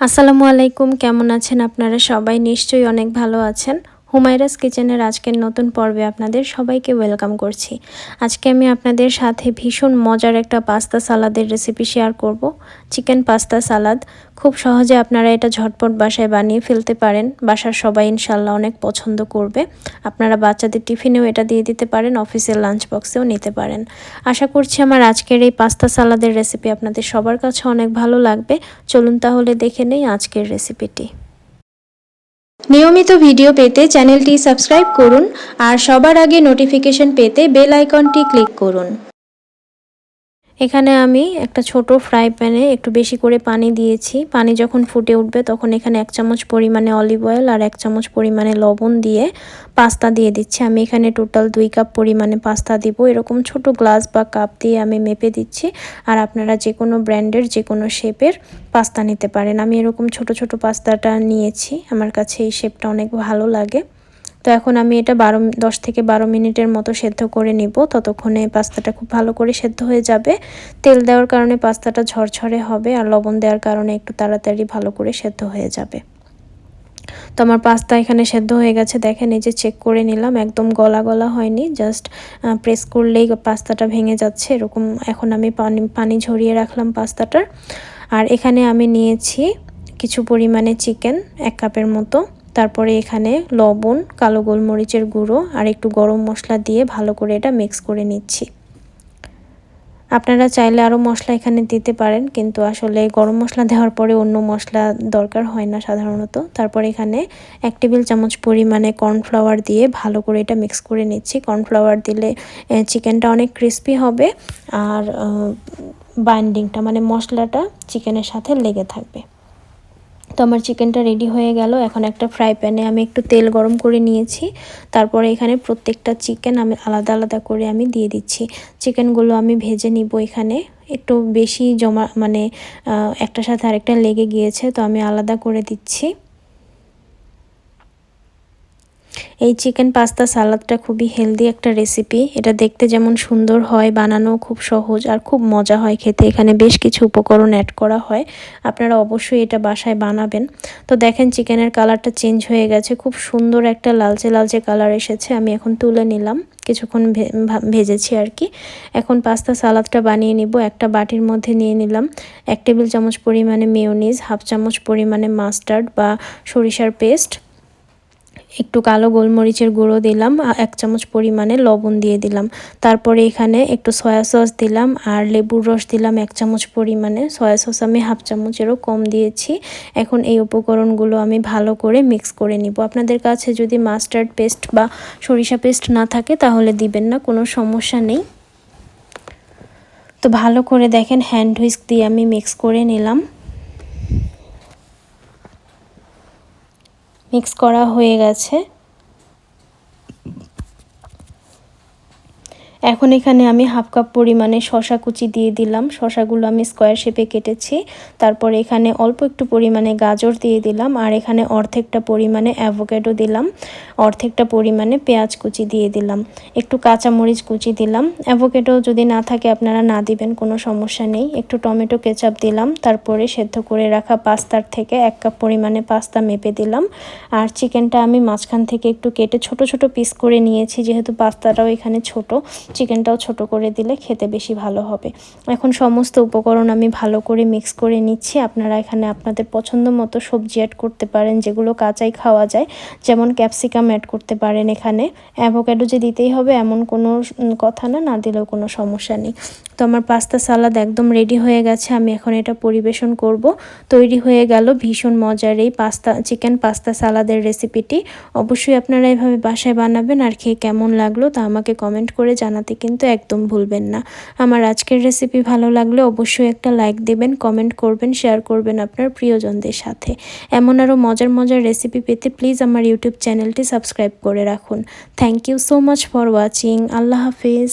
আসসালামু আলাইকুম, কেমন আছেন আপনারা সবাই? নিশ্চয়ই অনেক ভালো আছেন। হুমায়রাস কিচেনের আজকের নতুন পর্বে আপনাদের সবাইকে ওয়েলকাম করছি। আজকে আমি আপনাদের সাথে ভীষণ মজার একটা পাস্তা সালাদের রেসিপি শেয়ার করব। চিকেন পাস্তা সালাদ খুব সহজে আপনারা এটা ঝটপট বাসায় বানিয়ে ফেলতে পারেন। বাসার সবাই ইনশাল্লাহ অনেক পছন্দ করবে। আপনারা বাচ্চাদের টিফিনেও এটা দিয়ে দিতে পারেন, অফিসের লাঞ্চ বক্সেও নিতে পারেন। আশা করছি আমার আজকের এই পাস্তা সালাদের রেসিপি আপনাদের সবার কাছে অনেক ভালো লাগবে। চলুন তাহলে দেখে নেই আজকের রেসিপিটি। নিয়মিত ভিডিও পেতে চ্যানেলটি সাবস্ক্রাইব করুন আর সবার আগে নোটিফিকেশন পেতে বেল আইকনটি ক্লিক করুন। এখানে আমি একটা ছোট ফ্রাই প্যানে একটু বেশি করে পানি দিয়েছি। পানি যখন ফুটে উঠবে তখন এখানে 1 চামচ পরিমাণে অলিভ অয়েল আর 1 চামচ পরিমাণে লবণ দিয়ে পাস্তা দিয়ে দিচ্ছি। আমি এখানে টোটাল 2 কাপ পরিমাণে পাস্তা দিব। এরকম ছোট গ্লাস বা কাপ দিয়ে আমি মেপে দিচ্ছি। আর আপনারা যে কোনো ব্র্যান্ডের যে কোনো শেপের পাস্তা নিতে পারেন। আমি এরকম ছোট ছোট পাস্তাটা নিয়েছি, আমার কাছে এই শেপটা অনেক ভালো লাগে। তো এখন আমি এটা 10 থেকে 12 মিনিটের মতো সেদ্ধ করে নিব। ততক্ষণে পাস্তাটা খুব ভালো করে সেদ্ধ হয়ে যাবে। তেল দেওয়ার কারণে পাস্তাটা ঝরঝরে হবে আর লবণ দেওয়ার কারণে একটু তাড়াতাড়ি ভালো করে সেদ্ধ হয়ে যাবে। তো আমার পাস্তা এখানে সেদ্ধ হয়ে গেছে, দেখেন এই যে চেক করে নিলাম, একদম গলা গলা হয়নি, জাস্ট প্রেস করলেই পাস্তাটা ভেঙে যাচ্ছে এরকম। এখন আমি পানি ঝরিয়ে রাখলাম পাস্তাটার। আর এখানে আমি নিয়েছি কিছু পরিমাণে চিকেন, 1 কাপের মতো। তারপরে এখানে লবণ, কালো গোলমরিচের গুঁড়ো আর একটু গরম মশলা দিয়ে ভালো করে এটা মিক্স করে নিচ্ছি। আপনারা চাইলে আরও মশলা এখানে দিতে পারেন, কিন্তু আসলে গরম মশলা দেওয়ার পরে অন্য মশলা দরকার হয় না সাধারণত। তারপর এখানে 1 টেবিল চামচ পরিমাণে কর্নফ্লাওয়ার দিয়ে ভালো করে এটা মিক্স করে নিচ্ছি। কর্নফ্লাওয়ার দিলে চিকেনটা অনেক ক্রিস্পি হবে আর বাইন্ডিংটা মানে মশলাটা চিকেনের সাথে লেগে থাকবে। তো আমার চিকেনটা রেডি হয়ে গেল। এখন একটা ফ্রাই প্যানে আমি একটু তেল গরম করে নিয়েছি। তারপরে এখানে প্রত্যেকটা চিকেন আমি আলাদা আলাদা করে আমি দিয়ে দিচ্ছি। চিকেনগুলো আমি ভেজে নিব। এখানে একটু বেশি জমা মানে একটার সাথে আরেকটা লেগে গিয়েছে, তো আমি আলাদা করে দিচ্ছি। এই চিকেন পাস্তা সালাদটা খুবই হেলদি একটা রেসিপি। এটা দেখতে যেমন সুন্দর হয়, বানানো খুব সহজ আর খুব মজা হয় খেতে। এখানে বেশ কিছু উপকরণ অ্যাড করা হয়, আপনারা অবশ্যই এটা বাসায় বানাবেন। তো দেখেন চিকেনের কালারটা চেঞ্জ হয়ে গেছে, খুব সুন্দর একটা লালচে লালচে কালার এসেছে। আমি এখন তুলে নিলাম, কিছুক্ষণ ভেজেছি আর কি। এখন পাস্তা সালাদটা বানিয়ে নিব। একটা বাটির মধ্যে নিয়ে নিলাম 1 টেবিল চামচ পরিমাণে মেয়োনিজ, 1/2 চামচ পরিমাণে মাস্টার্ড বা সরিষার পেস্ট, একটু কালো গোলমরিচের গুঁড়ো দিলাম, 1 চামচ পরিমাণে লবণ দিয়ে দিলাম। তারপরে এখানে একটু সয়া সস দিলাম আর লেবুর রস দিলাম 1 চামচ পরিমাণে। সয়া সস আমি 1/2 চামচেরও কম দিয়েছি। এখন এই উপকরণগুলো আমি ভালো করে মিক্স করে নিব। আপনাদের কাছে যদি মাস্টার্ড পেস্ট বা সরিষা পেস্ট না থাকে তাহলে দিবেন না, কোনো সমস্যা নেই। তো ভালো করে দেখেন হ্যান্ড হুইস্ক দিয়ে আমি মিক্স করে নিলাম। মিক্স করা হয়ে গেছে। এখন এখানে আমি 1/2 কাপ পরিমাণে শসা কুচি দিয়ে দিলাম। শসাগুলো আমি স্কোয়ার শেপে কেটেছি। তারপর এখানে অল্প একটু পরিমাণে গাজর দিয়ে দিলাম আর এখানে অর্ধেকটা পরিমাণে অ্যাভোকাডো দিলাম, অর্ধেকটা পরিমাণে পেঁয়াজ কুচি দিয়ে দিলাম, একটু কাঁচামরিচ কুচি দিলাম। অ্যাভোকাডো যদি না থাকে আপনারা না দিবেন, কোনো সমস্যা নেই। একটু টমেটো কেচাপ দিলাম। তারপরে সেদ্ধ করে রাখা পাস্তার থেকে 1 কাপ পরিমাণে পাস্তা মেপে দিলাম। আর চিকেনটা আমি মাঝখান থেকে একটু কেটে ছোট ছোট পিস করে নিয়েছি, যেহেতু পাস্তাটাও এখানে ছোট, চিকেনটাও ছোট করে দিলে খেতে বেশি ভালো হবে। এখন সমস্ত উপকরণ আমি ভালো করে মিক্স করে নিচ্ছি। আপনারা এখানে আপনাদের পছন্দ মতো সবজি অ্যাড করতে পারেন, যেগুলো কাঁচাই খাওয়া যায়, যেমন ক্যাপসিকাম অ্যাড করতে পারেন। এখানে অ্যাভোকাডো যে দিতেই হবে এমন কোনো কথা না, না দিলেও কোনো সমস্যা নেই। তো আমার পাস্তা সালাদ একদম রেডি হয়ে গেছে। আমি এখন এটা পরিবেশন করব। তৈরি হয়ে গেল ভীষণ মজার এই চিকেন পাস্তা সালাদের রেসিপিটি। অবশ্যই আপনারা এভাবে বাসায় বানাবেন আর খেয়ে কেমন লাগলো তা আমাকে কমেন্ট করে জানাতে কিন্তু একদম ভুলবেন না। আমার আজকের রেসিপি ভালো লাগলে অবশ্যই একটা লাইক দেবেন, কমেন্ট করবেন, শেয়ার করবেন আপনার প্রিয়জনদের সাথে। এমন আরও মজার মজার রেসিপি পেতে প্লিজ আমার ইউটিউব চ্যানেলটি সাবস্ক্রাইব করে রাখুন। Thank you so much for watching. আল্লাহ হাফেজ।